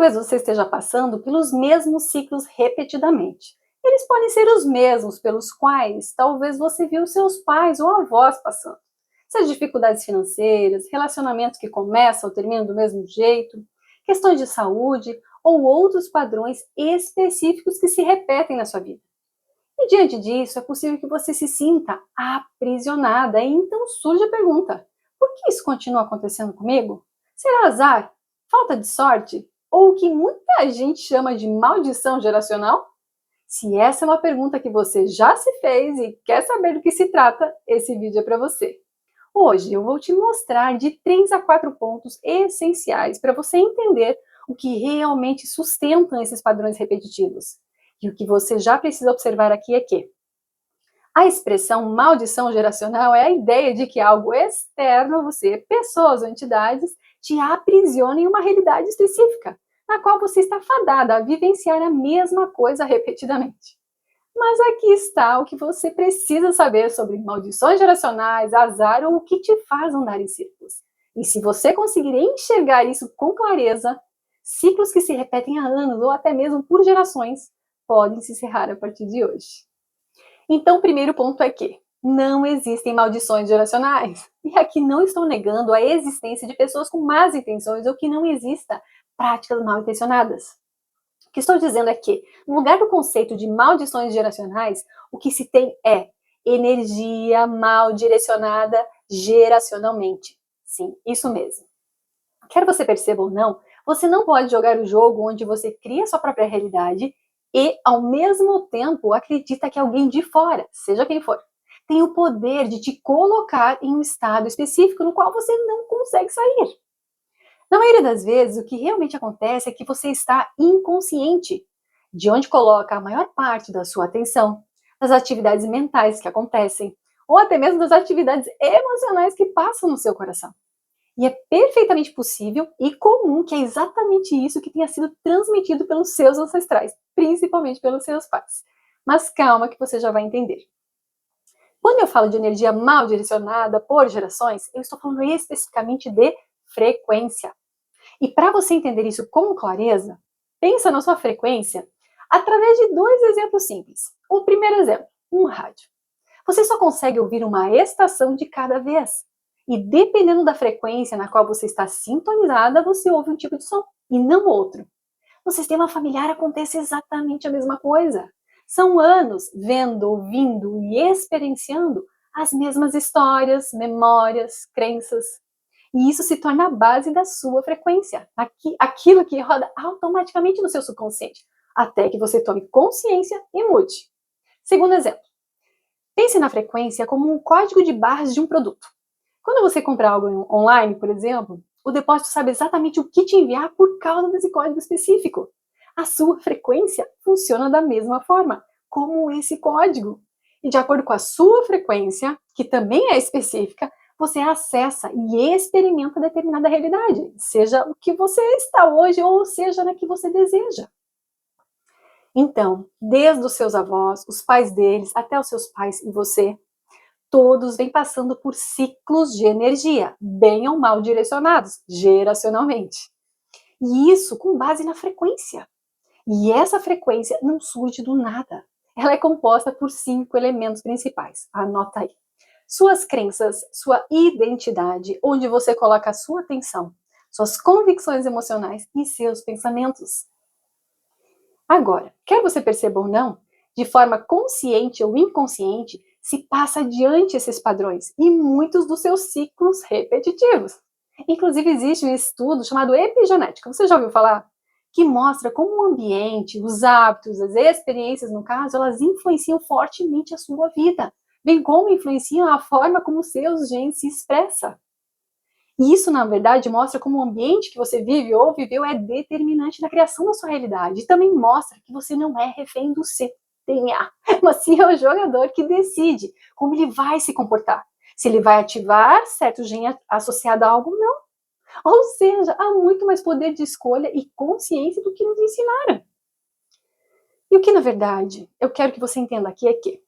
Talvez você esteja passando pelos mesmos ciclos repetidamente. Eles podem ser os mesmos pelos quais talvez você viu seus pais ou avós passando. Seja dificuldades financeiras, relacionamentos que começam ou terminam do mesmo jeito, questões de saúde ou outros padrões específicos que se repetem na sua vida. E diante disso, é possível que você se sinta aprisionada. E então surge a pergunta: por que isso continua acontecendo comigo? Será azar? Falta de sorte? Ou o que muita gente chama de maldição geracional? Se essa é uma pergunta que você já se fez e quer saber do que se trata, esse vídeo é para você. Hoje eu vou te mostrar de 3 a 4 pontos essenciais para você entender o que realmente sustentam esses padrões repetitivos. E o que você já precisa observar aqui é que a expressão maldição geracional é a ideia de que algo externo a você, pessoas ou entidades, te aprisiona em uma realidade específica, na qual você está fadada a vivenciar a mesma coisa repetidamente. Mas aqui está o que você precisa saber sobre maldições geracionais, azar ou o que te faz andar em círculos. E se você conseguir enxergar isso com clareza, ciclos que se repetem há anos ou até mesmo por gerações podem se encerrar a partir de hoje. Então, o primeiro ponto é que não existem maldições geracionais. E aqui não estou negando a existência de pessoas com más intenções ou que não exista práticas mal intencionadas. O que estou dizendo é que, no lugar do conceito de maldições geracionais, o que se tem é energia mal direcionada geracionalmente. Sim, isso mesmo. Quer você perceba ou não, você não pode jogar o jogo onde você cria sua própria realidade e, ao mesmo tempo, acredita que alguém de fora, seja quem for, tem o poder de te colocar em um estado específico no qual você não consegue sair. Na maioria das vezes, o que realmente acontece é que você está inconsciente, de onde coloca a maior parte da sua atenção, das atividades mentais que acontecem, ou até mesmo das atividades emocionais que passam no seu coração. E é perfeitamente possível e comum que é exatamente isso que tenha sido transmitido pelos seus ancestrais, principalmente pelos seus pais. Mas calma que você já vai entender. Quando eu falo de energia mal direcionada por gerações, eu estou falando especificamente de frequência. E para você entender isso com clareza, pensa na sua frequência através de 2 exemplos simples. O primeiro exemplo, um rádio. Você só consegue ouvir uma estação de cada vez. E dependendo da frequência na qual você está sintonizada, você ouve um tipo de som e não outro. No sistema familiar acontece exatamente a mesma coisa. São anos vendo, ouvindo e experienciando as mesmas histórias, memórias, crenças. E isso se torna a base da sua frequência, aquilo que roda automaticamente no seu subconsciente, até que você tome consciência e mude. Segundo exemplo, pense na frequência como um código de barras de um produto. Quando você compra algo online, por exemplo, o depósito sabe exatamente o que te enviar por causa desse código específico. A sua frequência funciona da mesma forma, como esse código. E de acordo com a sua frequência, que também é específica, você acessa e experimenta determinada realidade, seja o que você está hoje ou seja na que você deseja. Então, desde os seus avós, os pais deles, até os seus pais e você, todos vêm passando por ciclos de energia, bem ou mal direcionados, geracionalmente. E isso com base na frequência. E essa frequência não surge do nada. Ela é composta por 5 elementos principais. Anota aí. Suas crenças, sua identidade, onde você coloca a sua atenção, suas convicções emocionais e seus pensamentos. Agora, quer você perceba ou não, de forma consciente ou inconsciente, se passa adiante esses padrões e muitos dos seus ciclos repetitivos. Inclusive, existe um estudo chamado epigenética, você já ouviu falar? Que mostra como o ambiente, os hábitos, as experiências, no caso, elas influenciam fortemente a sua vida, bem como influenciam a forma como seus genes se expressam. E isso, na verdade, mostra como o ambiente que você vive ou viveu é determinante na criação da sua realidade. E também mostra que você não é refém do seu DNA, mas sim é o jogador que decide como ele vai se comportar. Se ele vai ativar certo gene associado a algo, não. Ou seja, há muito mais poder de escolha e consciência do que nos ensinaram. E o que, na verdade, eu quero que você entenda aqui é que,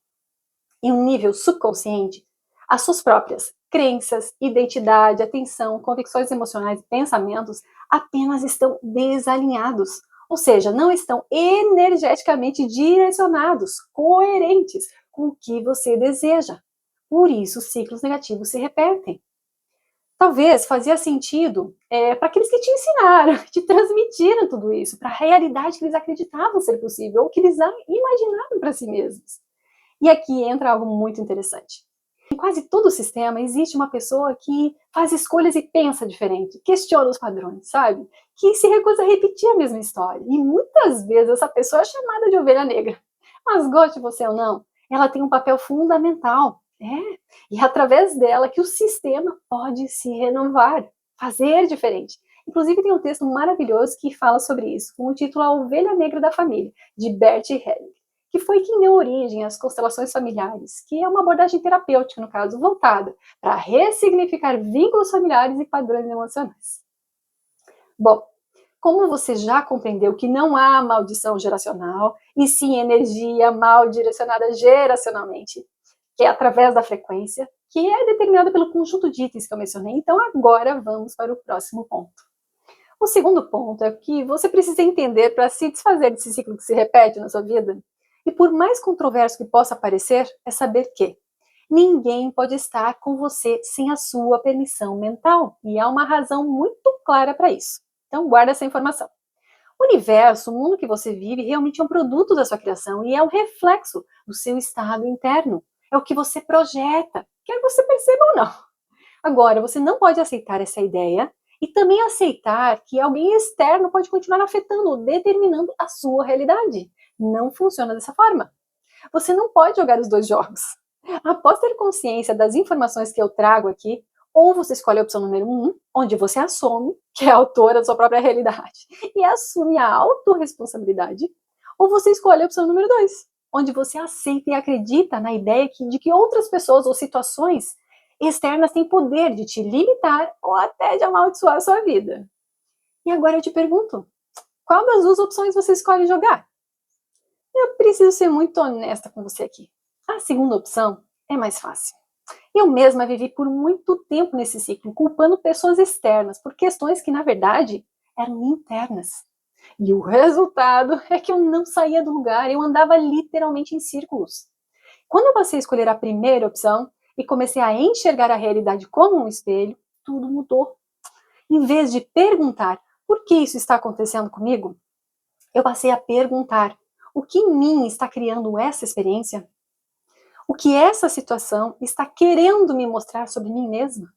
em um nível subconsciente, as suas próprias crenças, identidade, atenção, convicções emocionais e pensamentos apenas estão desalinhados, ou seja, não estão energeticamente direcionados, coerentes com o que você deseja. Por isso, os ciclos negativos se repetem. Talvez fazia sentido para aqueles que te ensinaram, que te transmitiram tudo isso, para a realidade que eles acreditavam ser possível, ou que eles imaginavam para si mesmos. E aqui entra algo muito interessante. Em quase todo o sistema existe uma pessoa que faz escolhas e pensa diferente, questiona os padrões, sabe? Que se recusa a repetir a mesma história. E muitas vezes essa pessoa é chamada de ovelha negra. Mas goste você ou não, ela tem um papel fundamental. E é através dela que o sistema pode se renovar, fazer diferente. Inclusive tem um texto maravilhoso que fala sobre isso, com o título A Ovelha Negra da Família, de Bert Helling, que foi quem deu origem às constelações familiares, que é uma abordagem terapêutica, no caso, voltada para ressignificar vínculos familiares e padrões emocionais. Bom, como você já compreendeu que não há maldição geracional, e sim energia mal direcionada geracionalmente, que é através da frequência, que é determinada pelo conjunto de itens que eu mencionei, então agora vamos para o próximo ponto. O segundo ponto é que você precisa entender para se desfazer desse ciclo que se repete na sua vida. E por mais controverso que possa parecer, é saber que ninguém pode estar com você sem a sua permissão mental. E há uma razão muito clara para isso. Então guarda essa informação. O universo, o mundo que você vive, realmente é um produto da sua criação e é um reflexo do seu estado interno. É o que você projeta, quer você perceba ou não. Agora, você não pode aceitar essa ideia e também aceitar que alguém externo pode continuar afetando ou determinando a sua realidade. Não funciona dessa forma. Você não pode jogar os dois jogos. Após ter consciência das informações que eu trago aqui, ou você escolhe a opção número 1, onde você assume que é autora da sua própria realidade e assume a autorresponsabilidade, ou você escolhe a opção número 2, onde você aceita e acredita na ideia de que outras pessoas ou situações externas têm poder de te limitar ou até de amaldiçoar a sua vida. E agora eu te pergunto, qual das duas opções você escolhe jogar? Eu preciso ser muito honesta com você aqui. A segunda opção é mais fácil. Eu mesma vivi por muito tempo nesse ciclo, culpando pessoas externas por questões que, na verdade, eram internas. E o resultado é que eu não saía do lugar, eu andava literalmente em círculos. Quando eu passei a escolher a primeira opção e comecei a enxergar a realidade como um espelho, tudo mudou. Em vez de perguntar por que isso está acontecendo comigo, eu passei a perguntar o que em mim está criando essa experiência? O que essa situação está querendo me mostrar sobre mim mesma?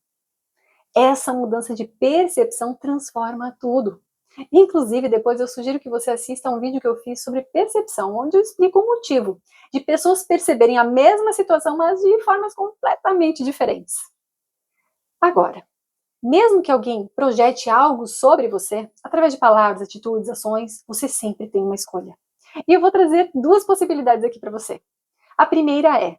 Essa mudança de percepção transforma tudo. Inclusive, depois eu sugiro que você assista a um vídeo que eu fiz sobre percepção, onde eu explico o motivo de pessoas perceberem a mesma situação, mas de formas completamente diferentes. Agora, mesmo que alguém projete algo sobre você, através de palavras, atitudes, ações, você sempre tem uma escolha. E eu vou trazer duas possibilidades aqui para você. A primeira é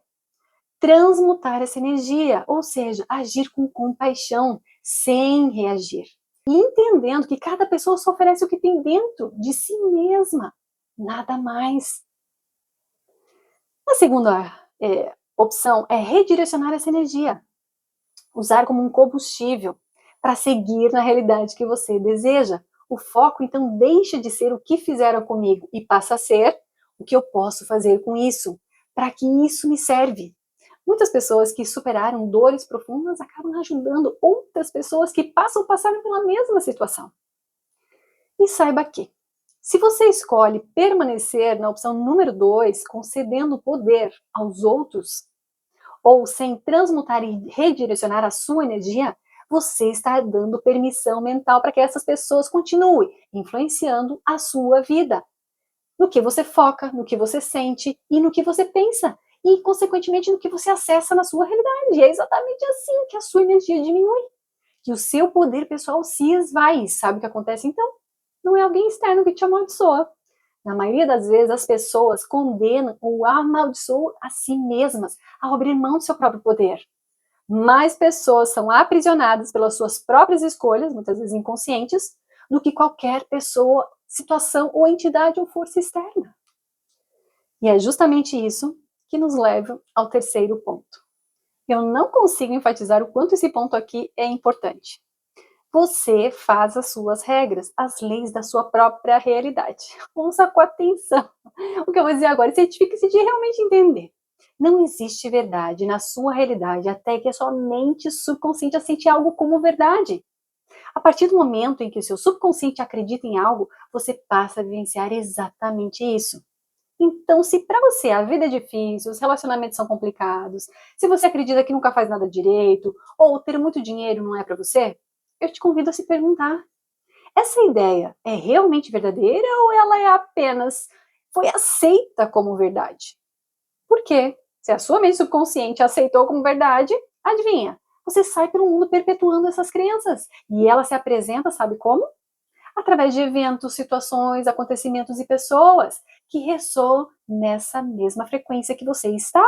transmutar essa energia, ou seja, agir com compaixão, sem reagir. E entendendo que cada pessoa só oferece o que tem dentro de si mesma, nada mais. A segunda opção é redirecionar essa energia, usar como um combustível para seguir na realidade que você deseja. O foco, então, deixa de ser o que fizeram comigo e passa a ser o que eu posso fazer com isso, para que isso me serve. Muitas pessoas que superaram dores profundas acabam ajudando outras pessoas que passaram pela mesma situação. E saiba que, se você escolhe permanecer na opção número 2, concedendo poder aos outros, ou sem transmutar e redirecionar a sua energia, você está dando permissão mental para que essas pessoas continuem influenciando a sua vida. No que você foca, no que você sente e no que você pensa. E, consequentemente, no que você acessa na sua realidade. É exatamente assim que a sua energia diminui. Que o seu poder pessoal se esvai. Sabe o que acontece então? Não é alguém externo que te amaldiçoa. Na maioria das vezes, as pessoas condenam ou amaldiçoam a si mesmas ao abrir mão do seu próprio poder. Mais pessoas são aprisionadas pelas suas próprias escolhas, muitas vezes inconscientes, do que qualquer pessoa, situação ou entidade ou força externa. E é justamente isso que nos leva ao terceiro ponto. Eu não consigo enfatizar o quanto esse ponto aqui é importante. Você faz as suas regras, as leis da sua própria realidade. Ouça com atenção o que eu vou dizer agora e certifique-se de realmente entender. Não existe verdade na sua realidade até que a sua mente subconsciente aceite algo como verdade. A partir do momento em que o seu subconsciente acredita em algo, você passa a vivenciar exatamente isso. Então, se para você a vida é difícil, os relacionamentos são complicados, se você acredita que nunca faz nada direito, ou ter muito dinheiro não é para você, eu te convido a se perguntar: essa ideia é realmente verdadeira ou ela é apenas foi aceita como verdade? Por quê? Se a sua mente subconsciente aceitou como verdade, adivinha? Você sai pelo mundo perpetuando essas crenças. E ela se apresenta, sabe como? Através de eventos, situações, acontecimentos e pessoas que ressoam nessa mesma frequência que você está.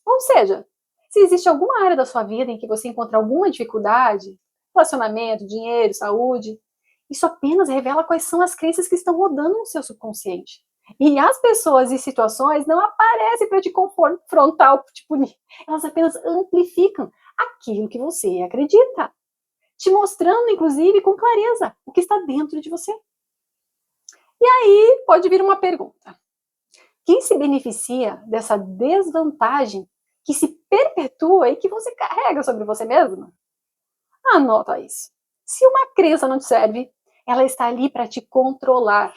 Ou seja, se existe alguma área da sua vida em que você encontra alguma dificuldade, relacionamento, dinheiro, saúde, isso apenas revela quais são as crenças que estão rodando no seu subconsciente. E as pessoas e situações não aparecem para te confrontar ou te punir. Elas apenas amplificam aquilo que você acredita, te mostrando, inclusive, com clareza o que está dentro de você. E aí pode vir uma pergunta: quem se beneficia dessa desvantagem que se perpetua e que você carrega sobre você mesma? Anota isso. Se uma crença não te serve, ela está ali para te controlar.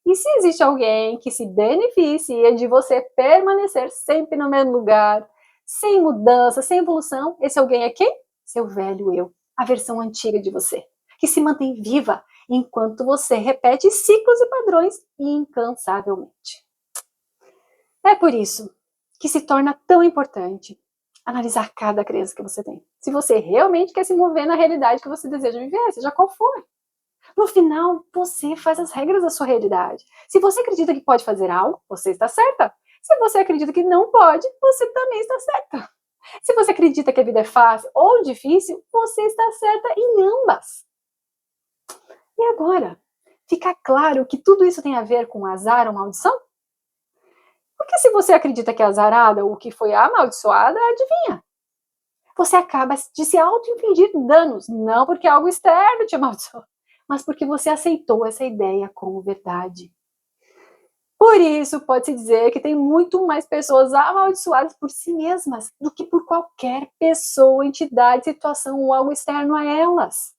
E se existe alguém que se beneficia de você permanecer sempre no mesmo lugar, sem mudança, sem evolução, esse alguém é quem? Seu velho eu, a versão antiga de você, que se mantém viva enquanto você repete ciclos e padrões incansavelmente. É por isso que se torna tão importante analisar cada crença que você tem. Se você realmente quer se mover na realidade que você deseja viver, seja qual for. No final, você faz as regras da sua realidade. Se você acredita que pode fazer algo, você está certa. Se você acredita que não pode, você também está certa. Se você acredita que a vida é fácil ou difícil, você está certa em ambas. E agora, fica claro que tudo isso tem a ver com azar ou maldição? Porque se você acredita que é azarada ou que foi amaldiçoada, adivinha? Você acaba de se auto-infligir danos, não porque algo externo te amaldiçoou, mas porque você aceitou essa ideia como verdade. Por isso, pode-se dizer que tem muito mais pessoas amaldiçoadas por si mesmas do que por qualquer pessoa, entidade, situação ou algo externo a elas.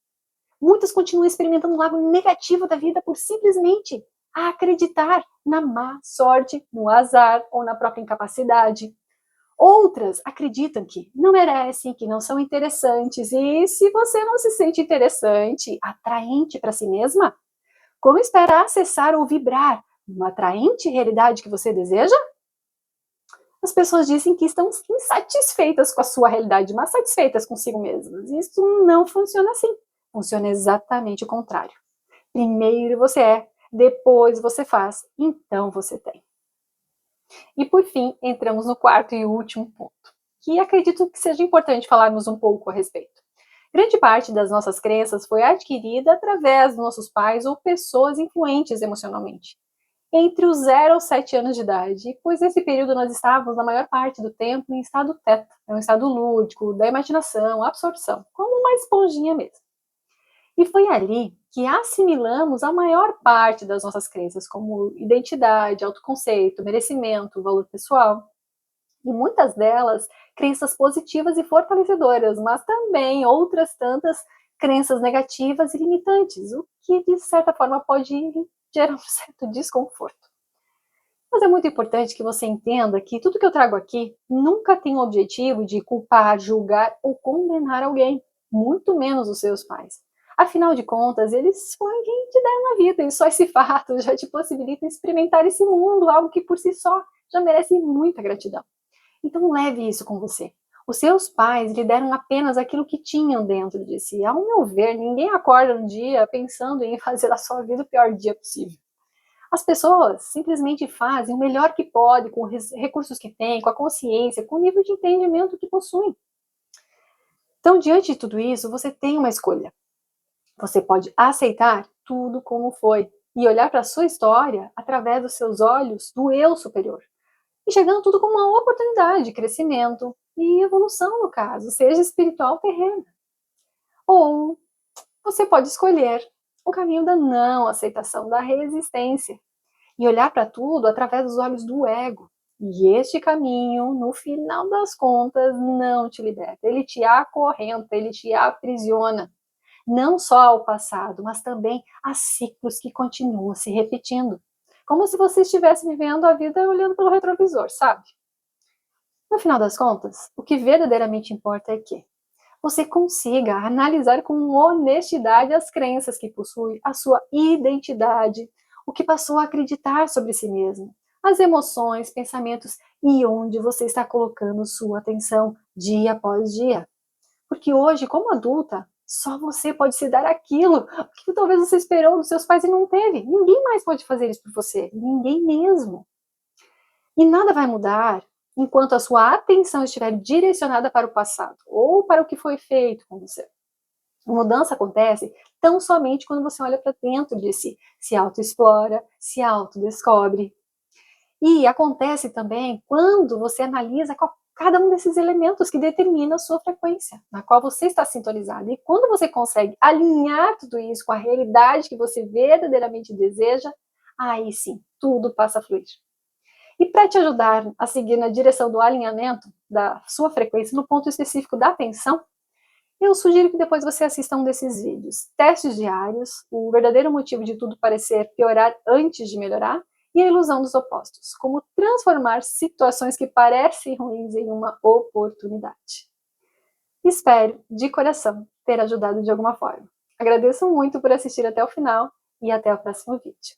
Muitas continuam experimentando o lado negativo da vida por simplesmente acreditar na má sorte, no azar ou na própria incapacidade. Outras acreditam que não merecem, que não são interessantes. E se você não se sente interessante, atraente para si mesma, como espera acessar ou vibrar uma atraente realidade que você deseja? As pessoas dizem que estão insatisfeitas com a sua realidade, mas satisfeitas consigo mesmas. Isso não funciona assim. Funciona exatamente o contrário. Primeiro você é, depois você faz, então você tem. E por fim, entramos no quarto e último ponto, que acredito que seja importante falarmos um pouco a respeito. Grande parte das nossas crenças foi adquirida através dos nossos pais ou pessoas influentes emocionalmente, entre os 0 aos 7 anos de idade, pois nesse período nós estávamos, na maior parte do tempo, em estado teta, um estado lúdico, da imaginação, absorção, como uma esponjinha mesmo. E foi ali que assimilamos a maior parte das nossas crenças, como identidade, autoconceito, merecimento, valor pessoal. E muitas delas, crenças positivas e fortalecedoras, mas também outras tantas crenças negativas e limitantes, o que de certa forma pode gerar um certo desconforto. Mas é muito importante que você entenda que tudo que eu trago aqui nunca tem o objetivo de culpar, julgar ou condenar alguém, muito menos os seus pais. Afinal de contas, eles foram quem te deram a vida, e só esse fato já te possibilita experimentar esse mundo, algo que por si só já merece muita gratidão. Então leve isso com você. Os seus pais lhe deram apenas aquilo que tinham dentro de si. Ao meu ver, ninguém acorda um dia pensando em fazer da sua vida o pior dia possível. As pessoas simplesmente fazem o melhor que podem com os recursos que têm, com a consciência, com o nível de entendimento que possuem. Então, diante de tudo isso, você tem uma escolha. Você pode aceitar tudo como foi e olhar para a sua história através dos seus olhos do eu superior, enxergando tudo como uma oportunidade de crescimento e evolução, no caso, seja espiritual ou terrena. Ou Você pode escolher o caminho da não aceitação, da resistência, e olhar para tudo através dos olhos do ego. E este caminho, no final das contas, não te liberta. Ele te acorrenta, ele te aprisiona. Não só ao passado, mas também a ciclos que continuam se repetindo. Como se você estivesse vivendo a vida olhando pelo retrovisor, sabe? No final das contas, o que verdadeiramente importa é que você consiga analisar com honestidade as crenças que possui, a sua identidade, o que passou a acreditar sobre si mesmo, as emoções, pensamentos e onde você está colocando sua atenção dia após dia. Porque hoje, como adulta, só você pode se dar aquilo que talvez você esperou dos seus pais e não teve. Ninguém mais pode fazer isso por você, ninguém mesmo. E nada vai mudar enquanto a sua atenção estiver direcionada para o passado ou para o que foi feito com você. A mudança acontece tão somente quando você olha para dentro de si, se autoexplora, se autodescobre. E acontece também quando você analisa cada um desses elementos que determina a sua frequência, na qual você está sintonizado. E quando você consegue alinhar tudo isso com a realidade que você verdadeiramente deseja, aí sim, tudo passa a fluir. E para te ajudar a seguir na direção do alinhamento da sua frequência no ponto específico da atenção, eu sugiro que depois você assista um desses vídeos. Testes diários, o verdadeiro motivo de tudo parecer piorar antes de melhorar e a ilusão dos opostos. Como transformar situações que parecem ruins em uma oportunidade. Espero, de coração, ter ajudado de alguma forma. Agradeço muito por assistir até o final e até o próximo vídeo.